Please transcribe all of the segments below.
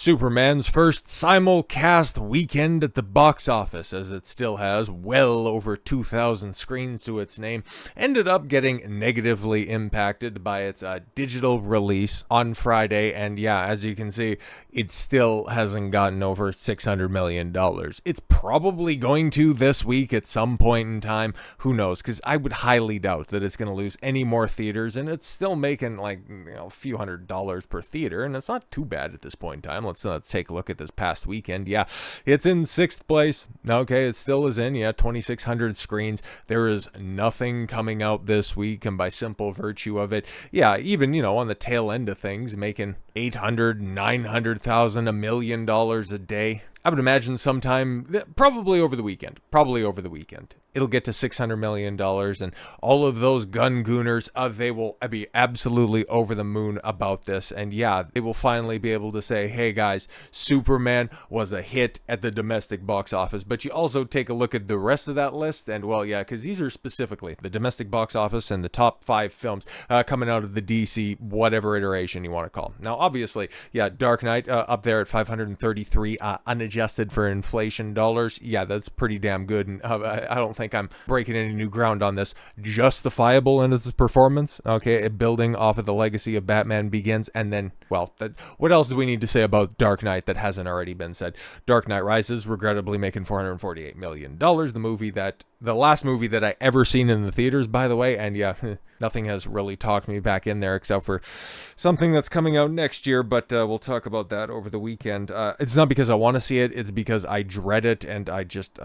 Superman's first simulcast weekend at the box office, as it still has well over 2,000 screens to its name, ended up getting negatively impacted by its digital release on Friday. And yeah, as you can see, it still hasn't gotten over $600 million. It's probably going to this week at some point in time. Who knows? Because I would highly doubt that it's going to lose any more theaters, and it's still making like a few $100s per theater, and it's not too bad at this point in time. Let's take a look at this past weekend. Yeah, it's in 6th place. Okay, it still is in, 2,600 screens. There is nothing coming out this week, and by simple virtue of it, yeah, even, on the tail end of things, making 800, 900,000, $1 million a day. I would imagine sometime, probably over the weekend. It'll get to $600 million, and all of those Gunn gooners, they will be absolutely over the moon about this. And yeah, they will finally be able to say, hey guys, Superman was a hit at the domestic box office. But you also take a look at the rest of that list, and well, yeah, because these are specifically the domestic box office and the top 5 films coming out of the DC, whatever iteration you want to call. Now, obviously, yeah, Dark Knight up there at 533 unadjusted for inflation dollars. Yeah, that's pretty damn good, and I don't think I'm breaking any new ground on this. Justifiable in its performance, okay, building off of the legacy of Batman Begins, and then, well, what else do we need to say about Dark Knight that hasn't already been said? Dark Knight Rises, regrettably making $448 million, the last movie that I ever seen in the theaters, by the way, and yeah, nothing has really talked me back in there except for something that's coming out next year, but we'll talk about that over the weekend. It's not because I want to see it, it's because I dread it, and I just...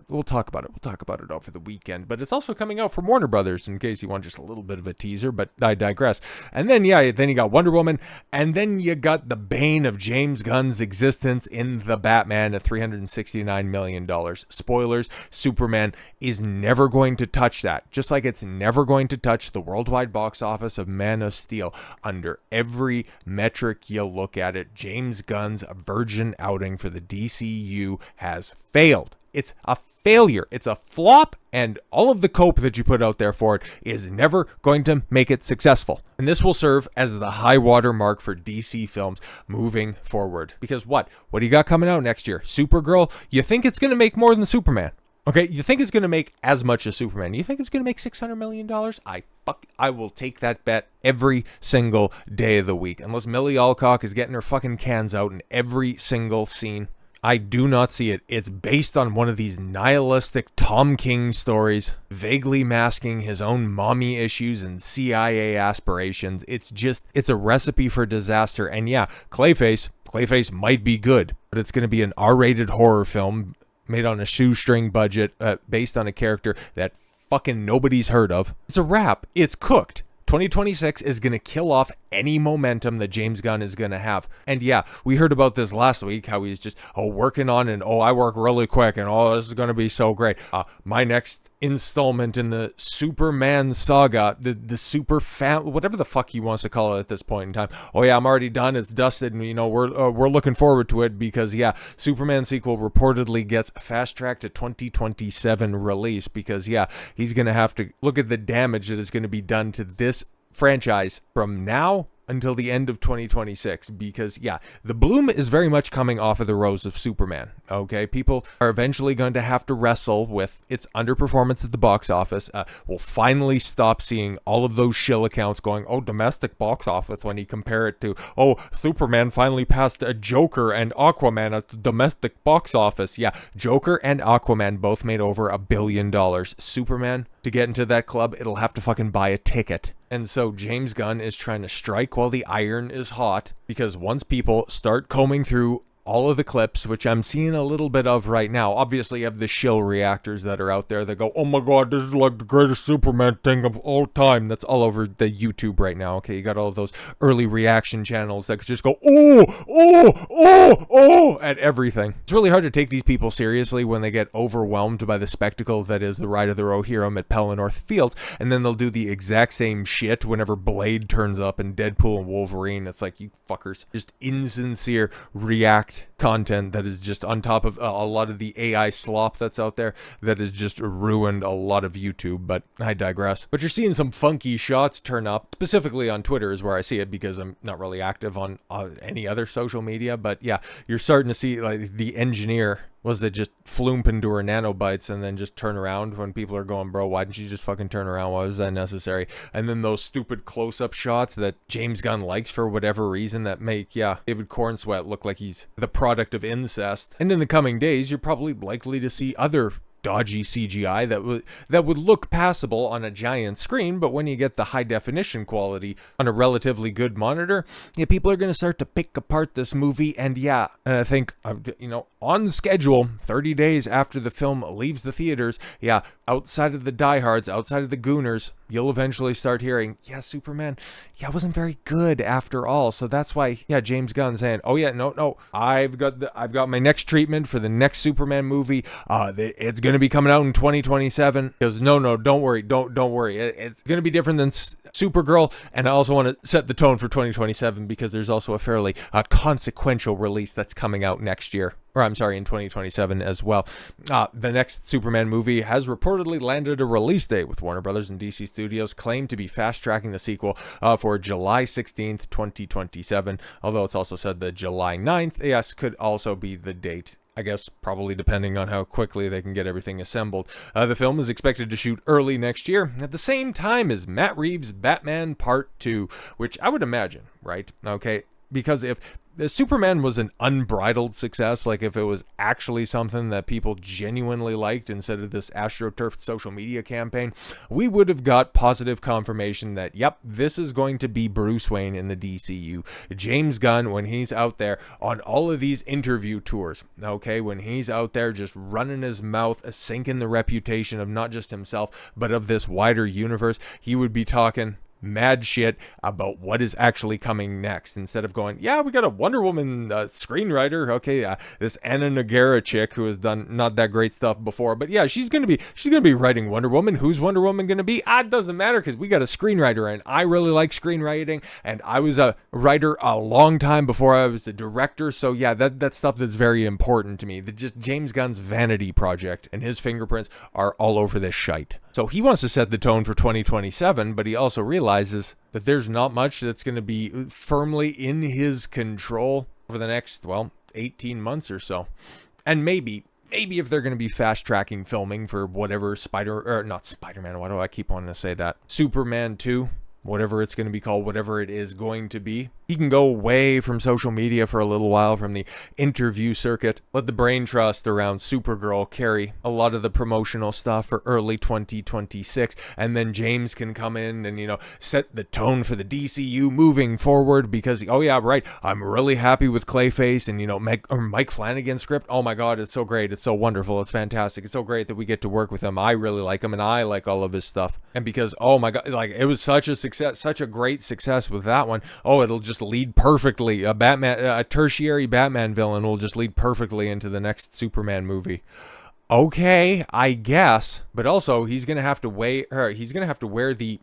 We'll talk about it over the weekend, but it's also coming out from Warner Brothers, in case you want just a little bit of a teaser, but I digress. And then, yeah, then you got Wonder Woman, and then you got the bane of James Gunn's existence in The Batman at $369 million. Spoilers, Superman is never going to touch that, just like it's never going to touch the worldwide box office of Man of Steel. Under every metric you look at it, James Gunn's virgin outing for the DCU has failed. It's a failure. It's a flop, and all of the cope that you put out there for it is never going to make it successful. And this will serve as the high water mark for DC films moving forward. Because what do you got coming out next year? Supergirl? You think it's going to make more than Superman? Okay, you think it's going to make as much as Superman? You think it's going to make $600 million? I will take that bet every single day of the week. Unless Millie Alcock is getting her fucking cans out in every single scene. I do not see it. It's based on one of these nihilistic Tom King stories, vaguely masking his own mommy issues and CIA aspirations. It's a recipe for disaster. And yeah, Clayface might be good, but it's going to be an R-rated horror film made on a shoestring budget, based on a character that fucking nobody's heard of. It's a wrap. It's cooked. 2026 is going to kill off any momentum that James Gunn is going to have. And yeah, we heard about this last week, how he's just working on, and I work really quick, and this is going to be so great. My next installment in the Superman saga, the super whatever the fuck he wants to call it at this point in time. Oh yeah, I'm already done. It's dusted, and we're looking forward to it, because yeah, Superman sequel reportedly gets fast-tracked to 2027 release, because yeah, he's going to have to look at the damage that is going to be done to this franchise from now until the end of 2026, because yeah, the bloom is very much coming off of the rose of Superman. Okay, people are eventually going to have to wrestle with its underperformance at the box office. We'll finally stop seeing all of those shill accounts going, domestic box office, when you compare it to, Superman finally passed a Joker and Aquaman at the domestic box office. Yeah, Joker and Aquaman both made over $1 billion. Superman, to get into that club, it'll have to fucking buy a ticket. And so James Gunn is trying to strike while the iron is hot, because once people start combing through all of the clips, which I'm seeing a little bit of right now, obviously you have the shill reactors that are out there that go, oh my god, this is like the greatest Superman thing of all time. That's all over the YouTube right now. Okay, you got all of those early reaction channels that just go, at everything. It's really hard to take these people seriously when they get overwhelmed by the spectacle that is the Ride of the Rohirrim at Pelennor Fields, and then they'll do the exact same shit whenever Blade turns up in Deadpool and Wolverine. It's like, you fuckers, just insincere content that is just on top of a lot of the AI slop that's out there that has just ruined a lot of YouTube, but I digress. But you're seeing some funky shots turn up, specifically on Twitter is where I see it because I'm not really active on any other social media, but yeah, you're starting to see like the engineer was it just floomp into her nanobites and then just turn around when people are going, bro, why didn't you just fucking turn around? Why was that necessary? And then those stupid close-up shots that James Gunn likes for whatever reason that make, yeah, David Corenswet look like he's the product of incest. And in the coming days, you're probably likely to see other dodgy CGI that would look passable on a giant screen, but when you get the high definition quality on a relatively good monitor, yeah, people are going to start to pick apart this movie. And yeah, I think, on schedule, 30 days after the film leaves the theaters, yeah, outside of the diehards, outside of the gooners, you'll eventually start hearing, yeah, Superman, yeah, wasn't very good after all. So that's why, yeah, James Gunn saying, oh yeah, no, I've got my next treatment for the next Superman movie. It's going to be coming out in 2027. He goes, no, don't worry. It's going to be different than Supergirl. And I also want to set the tone for 2027 because there's also a fairly consequential release that's coming out next year. Or I'm sorry, in 2027 as well. The next Superman movie has reportedly landed a release date, with Warner Brothers and DC Studios claimed to be fast-tracking the sequel for July 16th, 2027. Although it's also said that July 9th, yes, could also be the date. I guess probably depending on how quickly they can get everything assembled. The film is expected to shoot early next year, at the same time as Matt Reeves' Batman Part 2, which I would imagine, right? Okay, because if the Superman was an unbridled success, like if it was actually something that people genuinely liked instead of this astroturfed social media campaign, we would have got positive confirmation that, yep, this is going to be Bruce Wayne in the DCU. James Gunn, when he's out there on all of these interview tours, okay, when he's out there just running his mouth, sinking the reputation of not just himself, but of this wider universe, he would be talking mad shit about what is actually coming next, instead of going, yeah, we got a Wonder Woman screenwriter, okay, this Anna Nogueira chick who has done not that great stuff before, but yeah, she's gonna be writing Wonder Woman. Who's Wonder Woman gonna be? It doesn't matter, because we got a screenwriter, and I really like screenwriting, and I was a writer a long time before I was a director, so yeah, that's stuff that's very important to me. Just James Gunn's vanity project and his fingerprints are all over this shite. So he wants to set the tone for 2027, but he also realizes that there's not much that's going to be firmly in his control over the next, 18 months or so. And maybe if they're going to be fast-tracking filming for whatever not Spider-Man, why do I keep wanting to say that? Superman 2, whatever it's going to be called, whatever it is going to be. He can go away from social media for a little while, from the interview circuit. Let the brain trust around Supergirl carry a lot of the promotional stuff for early 2026. And then James can come in and, set the tone for the DCU moving forward because, oh yeah, right, I'm really happy with Clayface and, Mike Flanagan's script. Oh my God, it's so great. It's so wonderful. It's fantastic. It's so great that we get to work with him. I really like him and I like all of his stuff. And because, oh my God, like it was such a success, such a great success with that one. Oh, it'll just lead perfectly. A tertiary Batman villain will just lead perfectly into the next Superman movie. Okay, I guess, but also he's gonna have to wear the.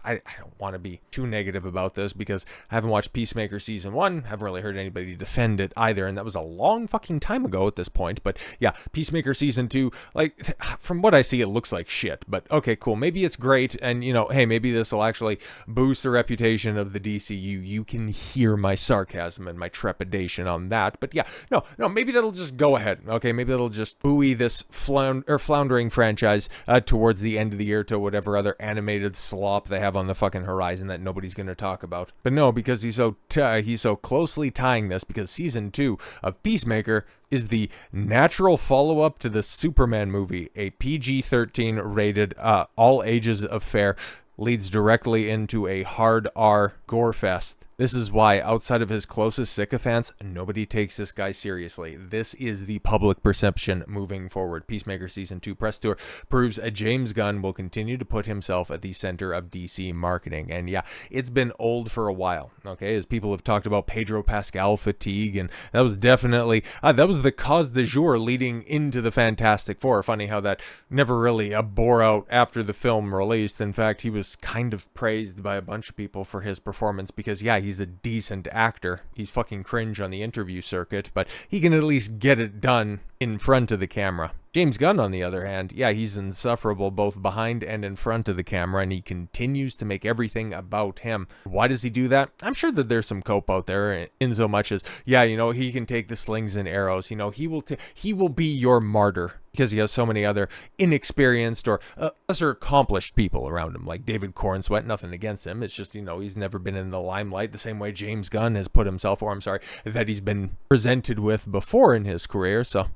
I don't want to be too negative about this because I haven't watched Peacemaker season 1, haven't really heard anybody defend it either, and that was a long fucking time ago at this point. But yeah, Peacemaker season 2, like from what I see, it looks like shit. But okay, cool. Maybe it's great, and hey, maybe this will actually boost the reputation of the DCU. You can hear my sarcasm and my trepidation on that. But yeah, no, maybe that'll just go ahead. Okay, maybe that'll just buoy this floundering franchise towards the end of the year to whatever other animated slop they have on the fucking horizon that nobody's going to talk about. But no, because he's so closely tying this, because season 2 of Peacemaker is the natural follow-up to the Superman movie, a PG-13 rated all ages affair, leads directly into a hard R gore fest. This is why, outside of his closest sycophants, nobody takes this guy seriously. This is the public perception moving forward. Peacemaker Season 2 press tour proves James Gunn will continue to put himself at the center of DC marketing. And yeah, it's been old for a while, okay? As people have talked about Pedro Pascal fatigue, and that was definitely, that was the cause du jour leading into the Fantastic Four. Funny how that never really bore out after the film released. In fact, he was kind of praised by a bunch of people for his performance because, yeah, he's he's a decent actor. He's fucking cringe on the interview circuit, but he can at least get it done in front of the camera. James Gunn, on the other hand, yeah, he's insufferable both behind and in front of the camera, and he continues to make everything about him. Why does he do that? I'm sure that there's some cope out there in so much as, yeah, you know, he can take the slings and arrows. You know, he will be your martyr because he has so many other inexperienced or lesser accomplished people around him, like David Corenswet. Nothing against him. It's just, you know, he's never been in the limelight the same way James Gunn has put himself, or I'm sorry, that he's been presented with before in his career. So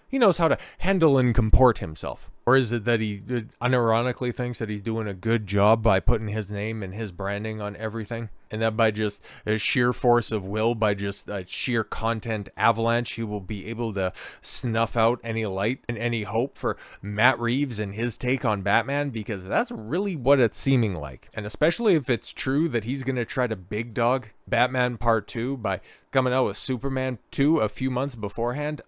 he knows how to handle and comport himself. Or is it that he unironically thinks that he's doing a good job by putting his name and his branding on everything? And that by just a sheer force of will, by just a sheer content avalanche, he will be able to snuff out any light and any hope for Matt Reeves and his take on Batman? Because that's really what it's seeming like. And especially if it's true that he's going to try to big dog Batman Part 2 by coming out with Superman 2 a few months beforehand.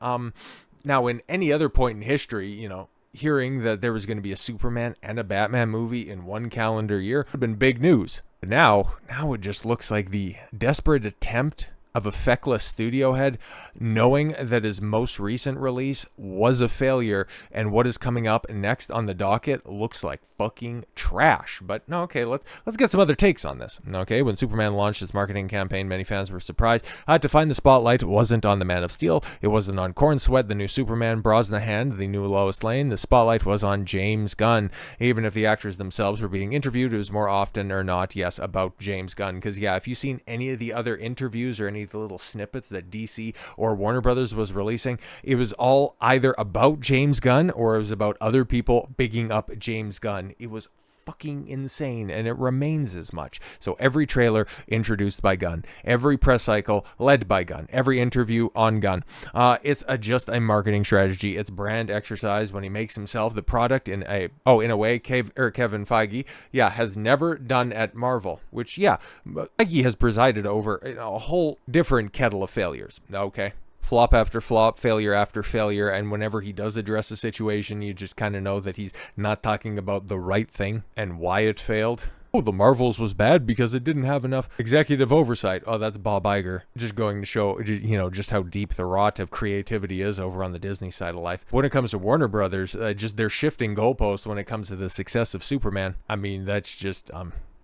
Now, in any other point in history, you know, hearing that there was going to be a Superman and a Batman movie in one calendar year would have been big news. But now it just looks like the desperate attempt of a feckless studio head, knowing that his most recent release was a failure, and what is coming up next on the docket looks like fucking trash. But no, okay, let's get some other takes on this. Okay, when Superman launched its marketing campaign, many fans were surprised to find the spotlight wasn't on the Man of Steel, it wasn't on Corenswet, the new Superman, Brosnahan, the new Lois Lane. The spotlight was on James Gunn. Even if the actors themselves were being interviewed, it was more often or not, yes, about James Gunn. Because yeah, if you've seen any of the other interviews or any of the little snippets that DC or Warner Brothers was releasing, it was all either about James Gunn or it was about other people bigging up James Gunn. It was fucking insane, and it remains as much. So every trailer introduced by Gunn, every press cycle led by Gunn, every interview on Gunn. It's just a marketing strategy. It's brand exercise when he makes himself the product in a way Kevin Feige, yeah, has never done at Marvel, which, yeah, Feige has presided over a whole different kettle of failures. Okay. Flop after flop, failure after failure, and whenever he does address a situation, you just kind of know that he's not talking about the right thing and why it failed. Oh, the Marvels was bad because it didn't have enough executive oversight. Oh, that's Bob Iger. Just going to show, you know, just how deep the rot of creativity is over on the Disney side of life. When it comes to Warner Brothers, just they're shifting goalposts when it comes to the success of Superman. I mean, that's just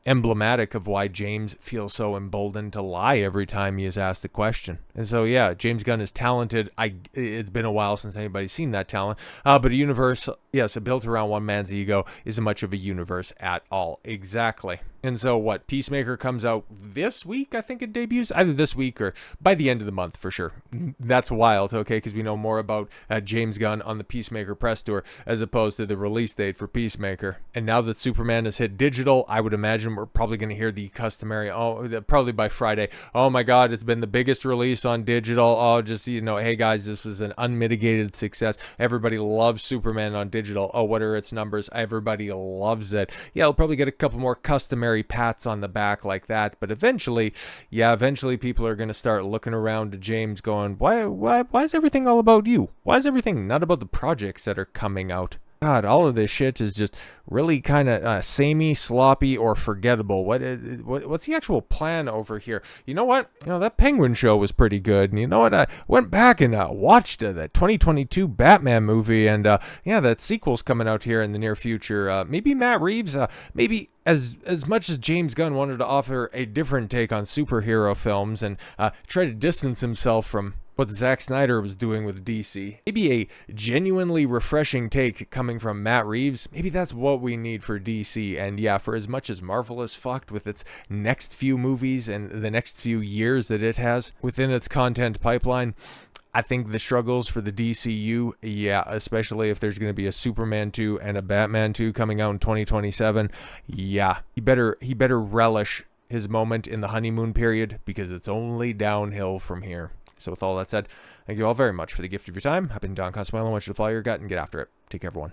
emblematic of why James feels so emboldened to lie every time he is asked a question. And so, yeah, James Gunn is talented. It's been a while since anybody's seen that talent. But a universe, yes, built around one man's ego isn't much of a universe at all. Exactly. And so what, Peacemaker comes out this week? I think it debuts either this week or by the end of the month for sure. That's wild, okay, because we know more about James Gunn on the Peacemaker press tour as opposed to the release date for Peacemaker. And now that Superman has hit digital, I would imagine we're probably going to hear the customary, probably by Friday, oh my God, it's been the biggest release on digital. Oh, just, you know, hey guys, this was an unmitigated success. Everybody loves Superman on digital. Oh, what are its numbers? Everybody loves it. Yeah, I'll probably get a couple more customary pats on the back like that, but eventually people are going to start looking around to James going, why is everything all about you? Why is everything not about the projects that are coming out? God, all of this shit is just really kind of samey, sloppy, or forgettable. What's the actual plan over here? You know what? You know, that Penguin show was pretty good. And you know what? I went back and watched that 2022 Batman movie. And yeah, that sequel's coming out here in the near future. Maybe Matt Reeves, maybe as much as James Gunn wanted to offer a different take on superhero films and try to distance himself from what Zack Snyder was doing with DC. Maybe a genuinely refreshing take coming from Matt Reeves. Maybe that's what we need for DC. And yeah, for as much as Marvel is fucked with its next few movies and the next few years that it has within its content pipeline, I think the struggles for the DCU, yeah, especially if there's going to be a Superman 2 and a Batman 2 coming out in 2027, yeah, he better relish his moment in the honeymoon period because it's only downhill from here. So with all that said, thank you all very much for the gift of your time. I've been Don Cosmelo. I want you to follow your gut and get after it. Take care, everyone.